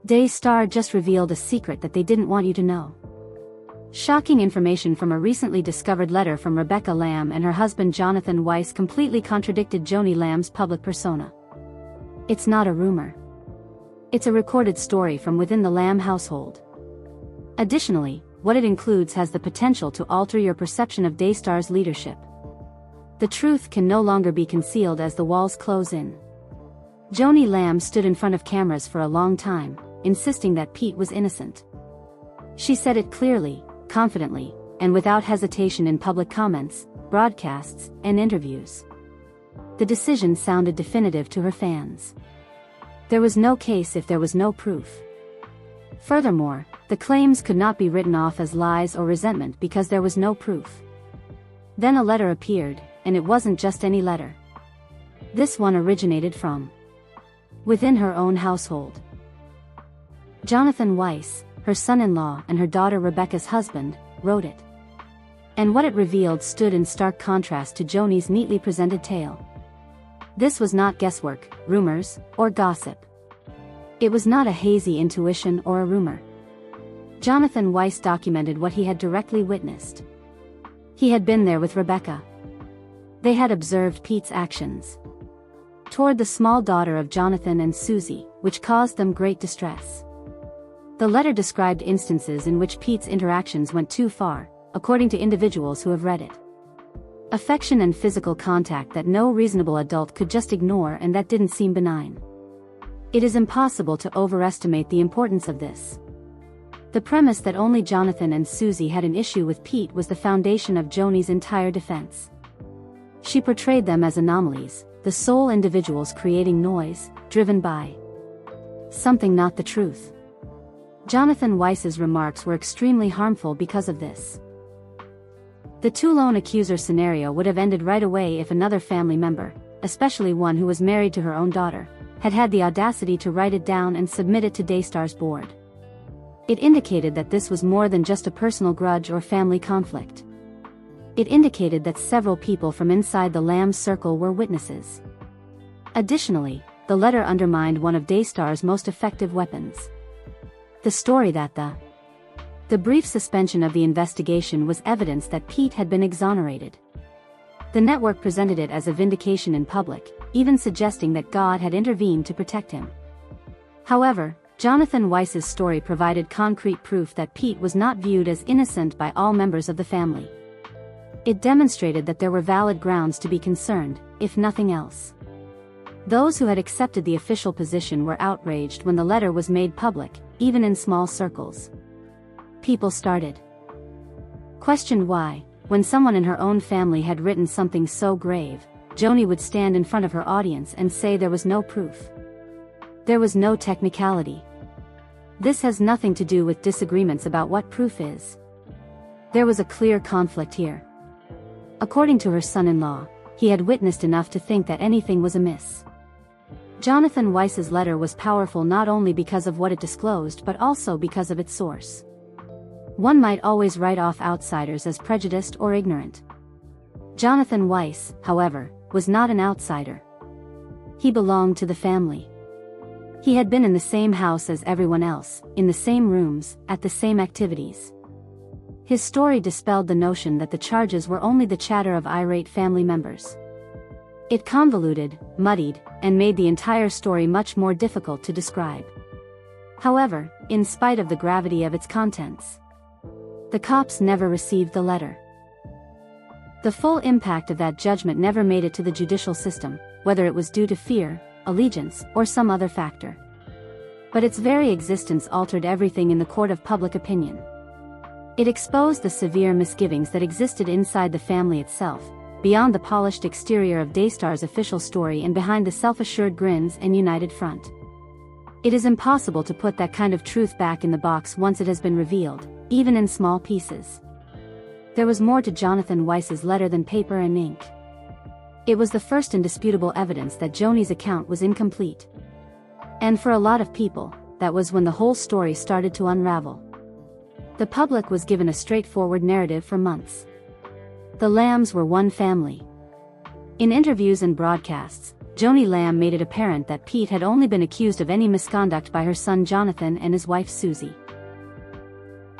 Daystar just revealed a secret that they didn't want you to know. Shocking information from a recently discovered letter from Rebecca Lamb and her husband Jonathan Weiss completely contradicted Joni Lamb's public persona. It's not a rumor. It's a recorded story from within the Lamb household. Additionally, what it includes has the potential to alter your perception of Daystar's leadership. The truth can no longer be concealed as the walls close in. Joni Lamb stood in front of cameras for a long time, insisting that Pete was innocent. She said it clearly, confidently, and without hesitation in public comments, broadcasts, and interviews. The decision sounded definitive to her fans. There was no case if there was no proof. Furthermore, the claims could not be written off as lies or resentment because there was no proof. Then a letter appeared, and it wasn't just any letter. This one originated from within her own household. Jonathan Weiss, her son-in-law and her daughter Rebecca's husband, wrote it. And what it revealed stood in stark contrast to Joni's neatly presented tale. This was not guesswork, rumors, or gossip. It was not a hazy intuition or a rumor. Jonathan Weiss documented what he had directly witnessed. He had been there with Rebecca. They had observed Pete's actions toward the small daughter of Jonathan and Susie, which caused them great distress. The letter described instances in which Pete's interactions went too far, according to individuals who have read it. Affection and physical contact that no reasonable adult could just ignore, and that didn't seem benign. It is impossible to overestimate the importance of this. The premise that only Jonathan and Susie had an issue with Pete was the foundation of Joni's entire defense. She portrayed them as anomalies, the sole individuals creating noise, driven by something not the truth. Jonathan Weiss's remarks were extremely harmful because of this. The two lone accuser scenario would have ended right away if another family member, especially one who was married to her own daughter, had had the audacity to write it down and submit it to Daystar's board. It indicated that this was more than just a personal grudge or family conflict. It indicated that several people from inside the Lamb circle were witnesses. Additionally, the letter undermined one of Daystar's most effective weapons. The story that the brief suspension of the investigation was evidence that Pete had been exonerated. The network presented it as a vindication in public, even suggesting that God had intervened to protect him. However, Jonathan Weiss's story provided concrete proof that Pete was not viewed as innocent by all members of the family. It demonstrated that there were valid grounds to be concerned, if nothing else. Those who had accepted the official position were outraged when the letter was made public, even in small circles. People started questioned why, when someone in her own family had written something so grave, Joni would stand in front of her audience and say there was no proof. There was no technicality. This has nothing to do with disagreements about what proof is. There was a clear conflict here. According to her son-in-law, he had witnessed enough to think that anything was amiss. Jonathan Weiss's letter was powerful not only because of what it disclosed but also because of its source. One might always write off outsiders as prejudiced or ignorant. Jonathan Weiss, however, was not an outsider. He belonged to the family. He had been in the same house as everyone else, in the same rooms, at the same activities. His story dispelled the notion that the charges were only the chatter of irate family members. It convoluted, muddied, and made the entire story much more difficult to describe. However, in spite of the gravity of its contents, the cops never received the letter. The full impact of that judgment never made it to the judicial system, whether it was due to fear, allegiance, or some other factor. But its very existence altered everything in the court of public opinion. It exposed the severe misgivings that existed inside the family itself, beyond the polished exterior of Daystar's official story and behind the self-assured grins and united front. It is impossible to put that kind of truth back in the box once it has been revealed, even in small pieces. There was more to Jonathan Weiss's letter than paper and ink. It was the first indisputable evidence that Joni's account was incomplete. And for a lot of people, that was when the whole story started to unravel. The public was given a straightforward narrative for months. The Lambs were one family. In interviews and broadcasts, Joni Lamb made it apparent that Pete had only been accused of any misconduct by her son Jonathan and his wife Susie.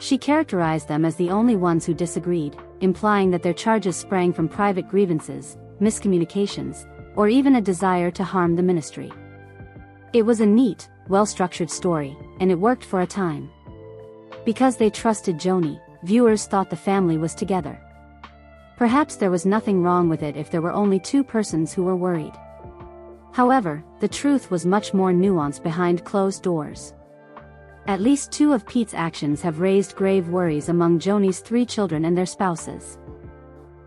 She characterized them as the only ones who disagreed, implying that their charges sprang from private grievances, miscommunications, or even a desire to harm the ministry. It was a neat, well-structured story, and it worked for a time. Because they trusted Joni, viewers thought the family was together. Perhaps there was nothing wrong with it if there were only two persons who were worried. However, the truth was much more nuanced behind closed doors. At least two of Pete's actions have raised grave worries among Joni's 3 children and their spouses.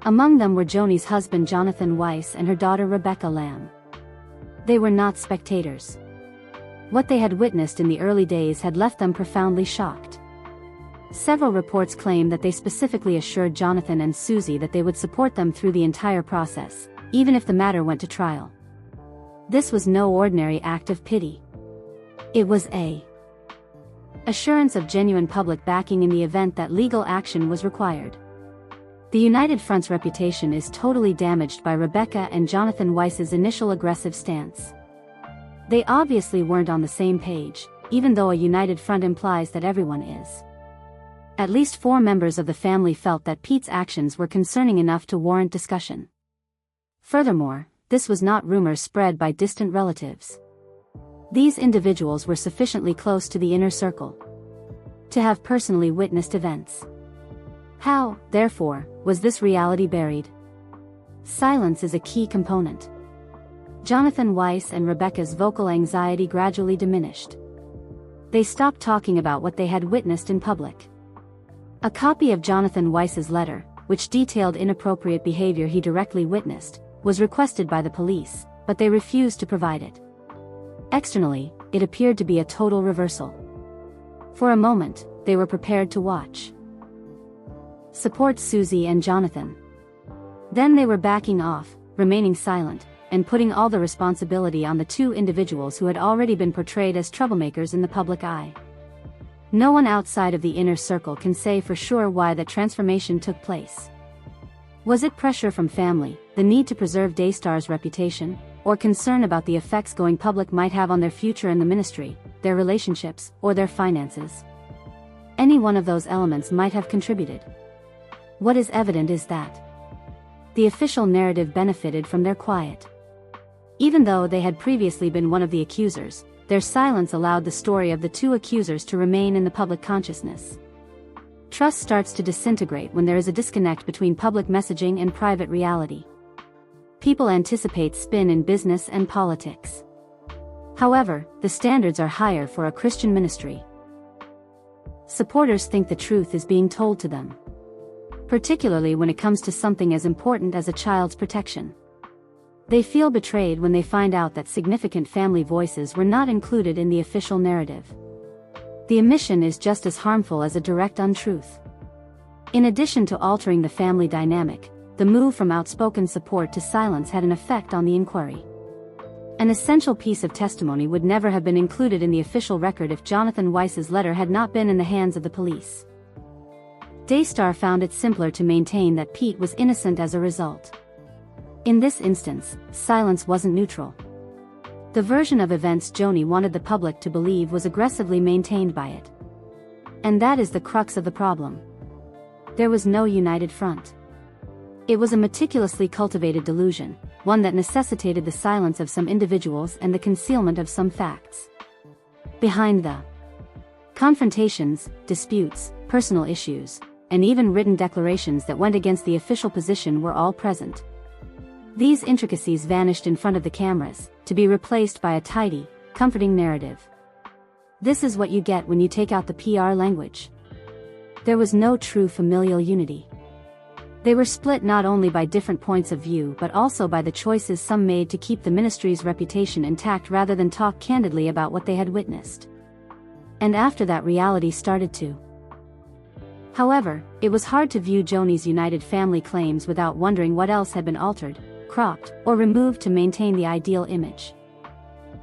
Among them were Joni's husband Jonathan Weiss and her daughter Rebecca Lamb. They were not spectators. What they had witnessed in the early days had left them profoundly shocked. Several reports claim that they specifically assured Jonathan and Susie that they would support them through the entire process, even if the matter went to trial. This was no ordinary act of pity. It was an assurance of genuine public backing in the event that legal action was required. The United Front's reputation is totally damaged by Rebecca and Jonathan Weiss's initial aggressive stance. They obviously weren't on the same page, even though a united front implies that everyone is. At least 4 members of the family felt that Pete's actions were concerning enough to warrant discussion. Furthermore, this was not rumors spread by distant relatives. These individuals were sufficiently close to the inner circle to have personally witnessed events. How, therefore, was this reality buried? Silence is a key component. Jonathan Weiss and Rebecca's vocal anxiety gradually diminished. They stopped talking about what they had witnessed in public. A copy of Jonathan Weiss's letter, which detailed inappropriate behavior he directly witnessed, was requested by the police, but they refused to provide it. Externally, it appeared to be a total reversal. For a moment, they were prepared to watch. Support Susie and Jonathan. Then they were backing off, remaining silent, and putting all the responsibility on the 2 individuals who had already been portrayed as troublemakers in the public eye. No one outside of the inner circle can say for sure why that transformation took place. Was it pressure from family, the need to preserve Daystar's reputation, or concern about the effects going public might have on their future in the ministry, their relationships, or their finances? Any one of those elements might have contributed. What is evident is that the official narrative benefited from their quiet. Even though they had previously been one of the accusers, their silence allowed the story of the 2 accusers to remain in the public consciousness. Trust starts to disintegrate when there is a disconnect between public messaging and private reality. People anticipate spin in business and politics. However, the standards are higher for a Christian ministry. Supporters think the truth is being told to them, particularly when it comes to something as important as a child's protection. They feel betrayed when they find out that significant family voices were not included in the official narrative. The omission is just as harmful as a direct untruth. In addition to altering the family dynamic, the move from outspoken support to silence had an effect on the inquiry. An essential piece of testimony would never have been included in the official record if Jonathan Weiss's letter had not been in the hands of the police. Daystar found it simpler to maintain that Pete was innocent as a result. In this instance, silence wasn't neutral. The version of events Joni wanted the public to believe was aggressively maintained by it. And that is the crux of the problem. There was no united front. It was a meticulously cultivated delusion, one that necessitated the silence of some individuals and the concealment of some facts. Behind the confrontations, disputes, personal issues, and even written declarations that went against the official position were all present. These intricacies vanished in front of the cameras, to be replaced by a tidy, comforting narrative. This is what you get when you take out the PR language. There was no true familial unity. They were split not only by different points of view but also by the choices some made to keep the ministry's reputation intact rather than talk candidly about what they had witnessed. And after that, reality started to. However, it was hard to view Joni's united family claims without wondering what else had been altered, cropped, or removed to maintain the ideal image.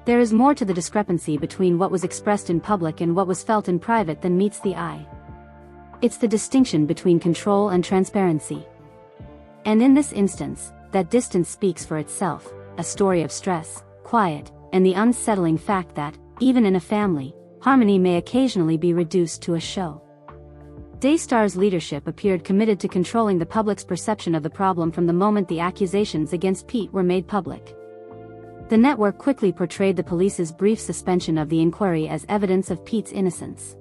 There is more to the discrepancy between what was expressed in public and what was felt in private than meets the eye. It's the distinction between control and transparency. And in this instance, that distance speaks for itself, a story of stress, quiet, and the unsettling fact that, even in a family, harmony may occasionally be reduced to a show. Daystar's leadership appeared committed to controlling the public's perception of the problem from the moment the accusations against Pete were made public. The network quickly portrayed the police's brief suspension of the inquiry as evidence of Pete's innocence.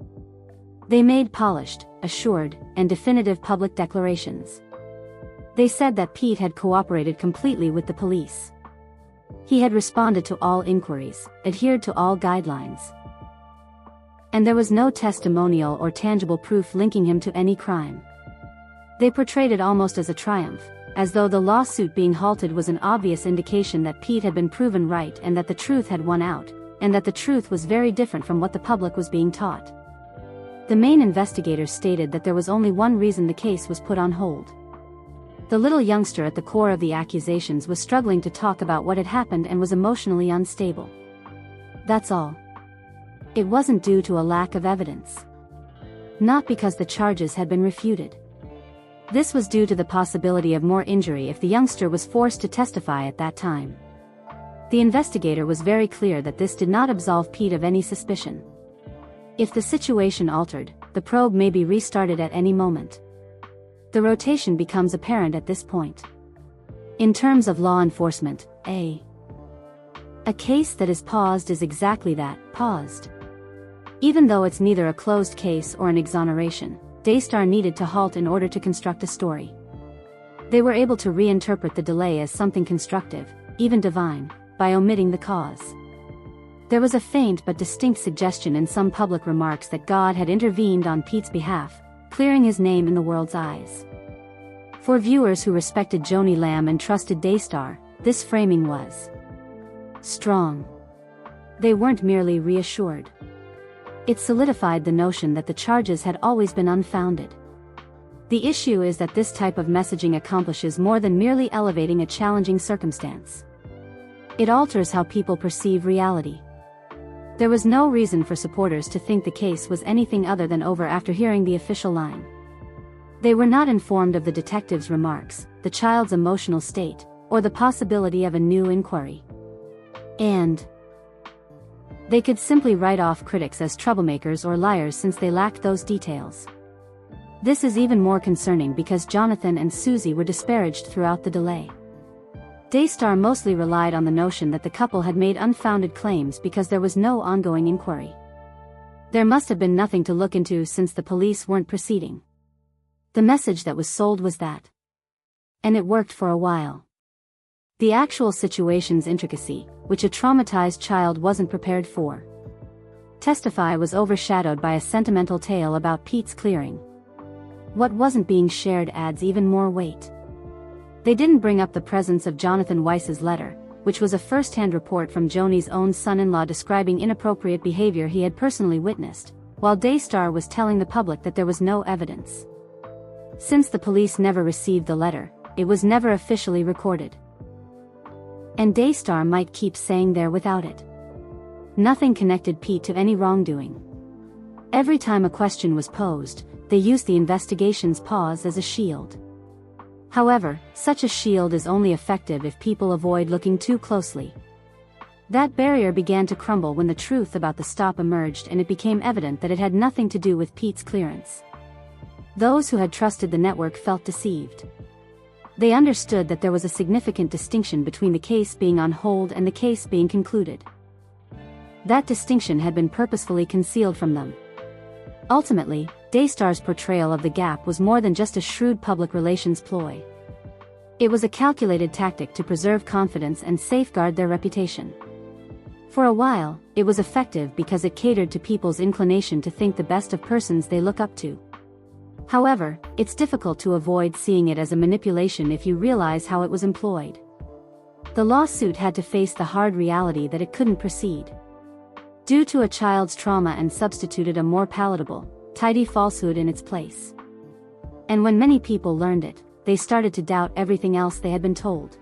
They made polished, assured, and definitive public declarations. They said that Pete had cooperated completely with the police. He had responded to all inquiries, adhered to all guidelines. And there was no testimonial or tangible proof linking him to any crime. They portrayed it almost as a triumph, as though the lawsuit being halted was an obvious indication that Pete had been proven right and that the truth had won out, and that the truth was very different from what the public was being taught. The main investigators stated that there was only one reason the case was put on hold. The little youngster at the core of the accusations was struggling to talk about what had happened and was emotionally unstable. That's all. It wasn't due to a lack of evidence. Not because the charges had been refuted. This was due to the possibility of more injury if the youngster was forced to testify at that time. The investigator was very clear that this did not absolve Pete of any suspicion. If the situation altered, the probe may be restarted at any moment. The rotation becomes apparent at this point. In terms of law enforcement, a case that is paused is exactly that, paused. Even though it's neither a closed case or an exoneration, Daystar needed to halt in order to construct a story. They were able to reinterpret the delay as something constructive, even divine, by omitting the cause. There was a faint but distinct suggestion in some public remarks that God had intervened on Pete's behalf, clearing his name in the world's eyes. For viewers who respected Joni Lamb and trusted Daystar, this framing was strong. They weren't merely reassured. It solidified the notion that the charges had always been unfounded. The issue is that this type of messaging accomplishes more than merely elevating a challenging circumstance. It alters how people perceive reality. There was no reason for supporters to think the case was anything other than over after hearing the official line. They were not informed of the detective's remarks, the child's emotional state, or the possibility of a new inquiry. And they could simply write off critics as troublemakers or liars since they lacked those details. This is even more concerning because Jonathan and Susie were disparaged throughout the delay. Daystar mostly relied on the notion that the couple had made unfounded claims because there was no ongoing inquiry. There must have been nothing to look into since the police weren't proceeding. The message that was sold was that. And it worked for a while. The actual situation's intricacy, which a traumatized child wasn't prepared for. Testify was overshadowed by a sentimental tale about Pete's clearing. What wasn't being shared adds even more weight. They didn't bring up the presence of Jonathan Weiss's letter, which was a first-hand report from Joni's own son-in-law describing inappropriate behavior he had personally witnessed, while Daystar was telling the public that there was no evidence. Since the police never received the letter, it was never officially recorded. And Daystar might keep saying they're without it. Nothing connected Pete to any wrongdoing. Every time a question was posed, they used the investigation's pause as a shield. However, such a shield is only effective if people avoid looking too closely. That barrier began to crumble when the truth about the stop emerged and it became evident that it had nothing to do with Pete's clearance. Those who had trusted the network felt deceived. They understood that there was a significant distinction between the case being on hold and the case being concluded. That distinction had been purposefully concealed from them. Ultimately, Daystar's portrayal of the gap was more than just a shrewd public relations ploy. It was a calculated tactic to preserve confidence and safeguard their reputation. For a while, it was effective because it catered to people's inclination to think the best of persons they look up to. However, it's difficult to avoid seeing it as a manipulation if you realize how it was employed. The lawsuit had to face the hard reality that it couldn't proceed due to a child's trauma and substituted a more palatable, tidy falsehood in its place. And when many people learned it, they started to doubt everything else they had been told.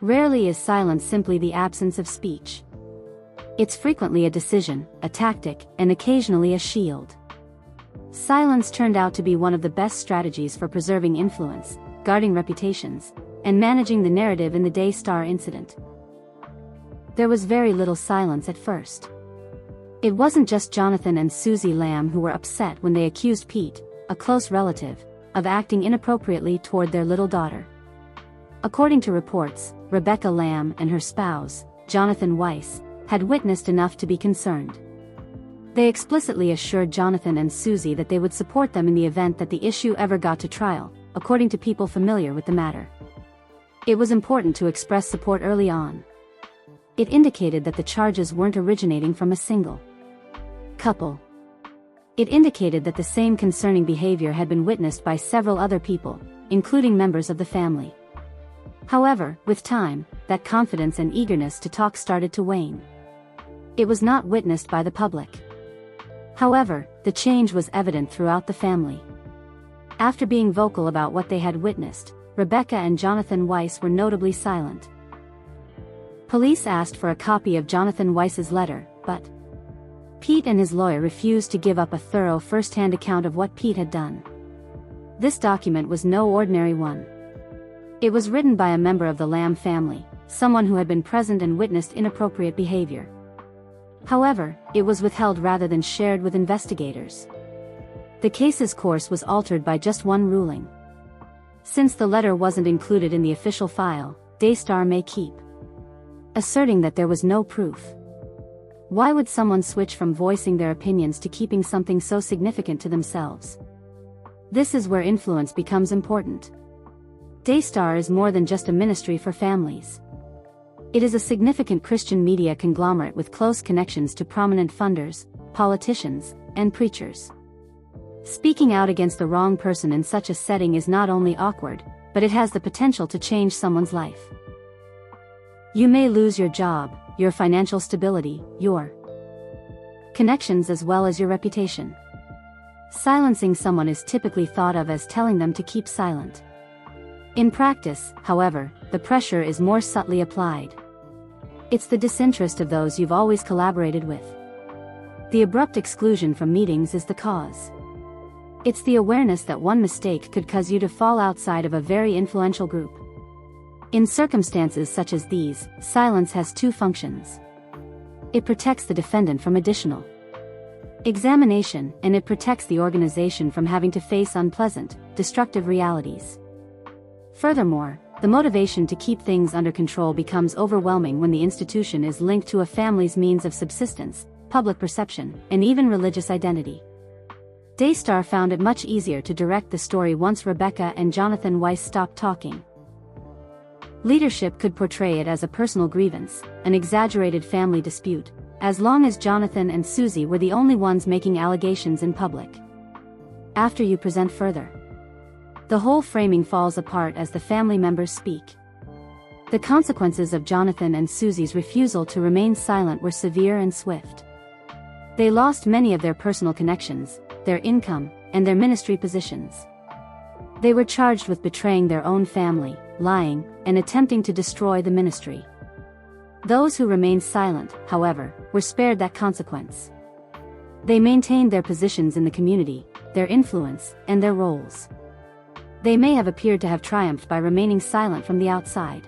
Rarely is silence simply the absence of speech. It's frequently a decision, a tactic, and occasionally a shield. Silence turned out to be one of the best strategies for preserving influence, guarding reputations, and managing the narrative in the Daystar incident. there was very little silence at first. It wasn't just Jonathan and Susie Lamb who were upset when they accused Pete, a close relative, of acting inappropriately toward their little daughter. According to reports, Rebecca Lamb and her spouse, Jonathan Weiss, had witnessed enough to be concerned. They explicitly assured Jonathan and Susie that they would support them in the event that the issue ever got to trial, according to people familiar with the matter. It was important to express support early on. It indicated that the charges weren't originating from a single couple. It indicated that the same concerning behavior had been witnessed by several other people, including members of the family. However, with time, that confidence and eagerness to talk started to wane. It was not witnessed by the public. However, the change was evident throughout the family. After being vocal about what they had witnessed, Rebecca and Jonathan Weiss were notably silent. Police asked for a copy of Jonathan Weiss's letter, but Pete and his lawyer refused to give up a thorough first-hand account of what Pete had done. This document was no ordinary one. It was written by a member of the Lamb family, someone who had been present and witnessed inappropriate behavior. However, it was withheld rather than shared with investigators. The case's course was altered by just one ruling. Since the letter wasn't included in the official file, Daystar may keep asserting that there was no proof. Why would someone switch from voicing their opinions to keeping something so significant to themselves? This is where influence becomes important. Daystar is more than just a ministry for families. It is a significant Christian media conglomerate with close connections to prominent funders, politicians, and preachers. Speaking out against the wrong person in such a setting is not only awkward, but it has the potential to change someone's life. You may lose your job, your financial stability, your connections as well as your reputation. Silencing someone is typically thought of as telling them to keep silent. In practice, however, the pressure is more subtly applied. It's the disinterest of those you've always collaborated with. The abrupt exclusion from meetings is the cause. It's the awareness that one mistake could cause you to fall outside of a very influential group. In circumstances such as these, silence has two functions. It protects the defendant from additional examination, and it protects the organization from having to face unpleasant, destructive realities. Furthermore, the motivation to keep things under control becomes overwhelming when the institution is linked to a family's means of subsistence, public perception, and even religious identity. Daystar found it much easier to direct the story once Rebecca and Jonathan Weiss stopped talking. Leadership could portray it as a personal grievance, an exaggerated family dispute, as long as Jonathan and Susie were the only ones making allegations in public. After you present further, the whole framing falls apart as the family members speak. The consequences of Jonathan and Susie's refusal to remain silent were severe and swift. They lost many of their personal connections, their income, and their ministry positions. They were charged with betraying their own family, lying, and attempting to destroy the ministry. Those who remained silent, however, were spared that consequence. They maintained their positions in the community, their influence, and their roles. They may have appeared to have triumphed by remaining silent from the outside.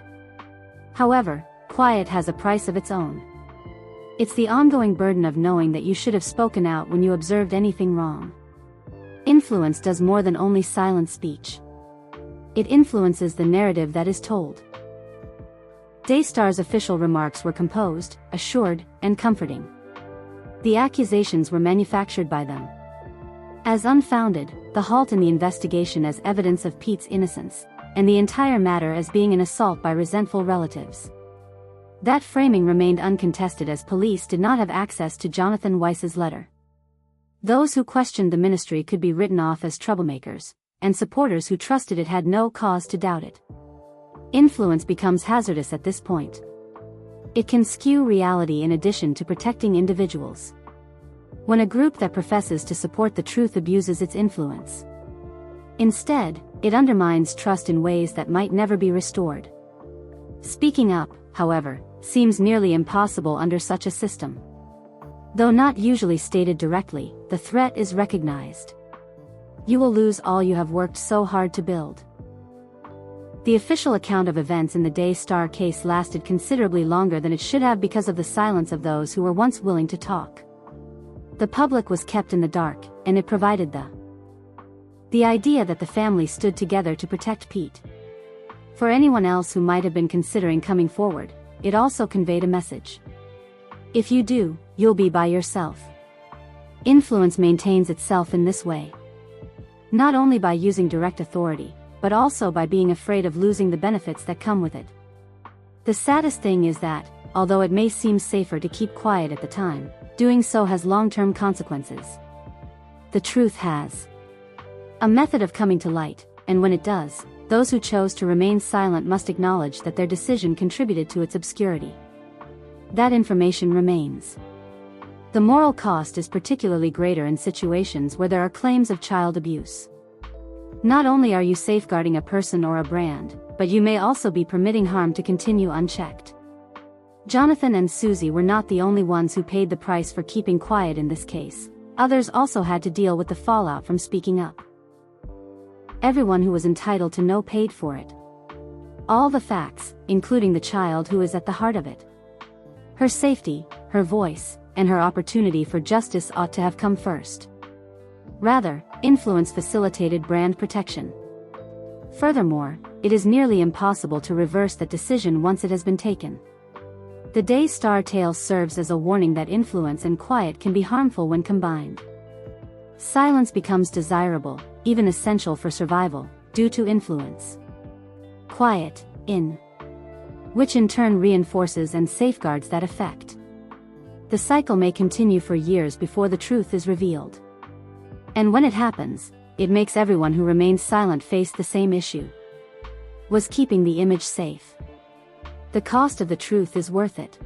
However, quiet has a price of its own. It's the ongoing burden of knowing that you should have spoken out when you observed anything wrong. Influence does more than only silent speech. It influences the narrative that is told. Daystar's official remarks were composed, assured, and comforting. The accusations were manufactured by them as unfounded, the halt in the investigation as evidence of Pete's innocence, and the entire matter as being an assault by resentful relatives. That framing remained uncontested as police did not have access to Jonathan Weiss's letter. Those who questioned the ministry could be written off as troublemakers, and supporters who trusted it had no cause to doubt it. Influence becomes hazardous at this point. It can skew reality in addition to protecting individuals. When a group that professes to support the truth abuses its influence, instead, it undermines trust in ways that might never be restored. Speaking up, however, seems nearly impossible under such a system. Though not usually stated directly, the threat is recognized. You will lose all you have worked so hard to build. The official account of events in the Daystar case lasted considerably longer than it should have because of the silence of those who were once willing to talk. The public was kept in the dark, and it provided the idea that the family stood together to protect Pete. For anyone else who might have been considering coming forward, it also conveyed a message. If you do, you'll be by yourself. Influence maintains itself in this way. Not only by using direct authority, but also by being afraid of losing the benefits that come with it. The saddest thing is that, although it may seem safer to keep quiet at the time, doing so has long-term consequences. The truth has a method of coming to light, and when it does, those who chose to remain silent must acknowledge that their decision contributed to its obscurity. That information remains. The moral cost is particularly greater in situations where there are claims of child abuse. Not only are you safeguarding a person or a brand, but you may also be permitting harm to continue unchecked. Jonathan and Susie were not the only ones who paid the price for keeping quiet in this case. Others also had to deal with the fallout from speaking up. Everyone who was entitled to know paid for it. All the facts, including the child who is at the heart of it. Her safety, her voice, and her opportunity for justice ought to have come first. Rather, influence facilitated brand protection. Furthermore, it is nearly impossible to reverse that decision once it has been taken. The Daystar tale serves as a warning that influence and quiet can be harmful when combined. Silence becomes desirable, even essential for survival, due to influence. Quiet, which in turn reinforces and safeguards that effect. The cycle may continue for years before the truth is revealed. And when it happens, it makes everyone who remains silent face the same issue. Was keeping the image safe? The cost of the truth is worth it.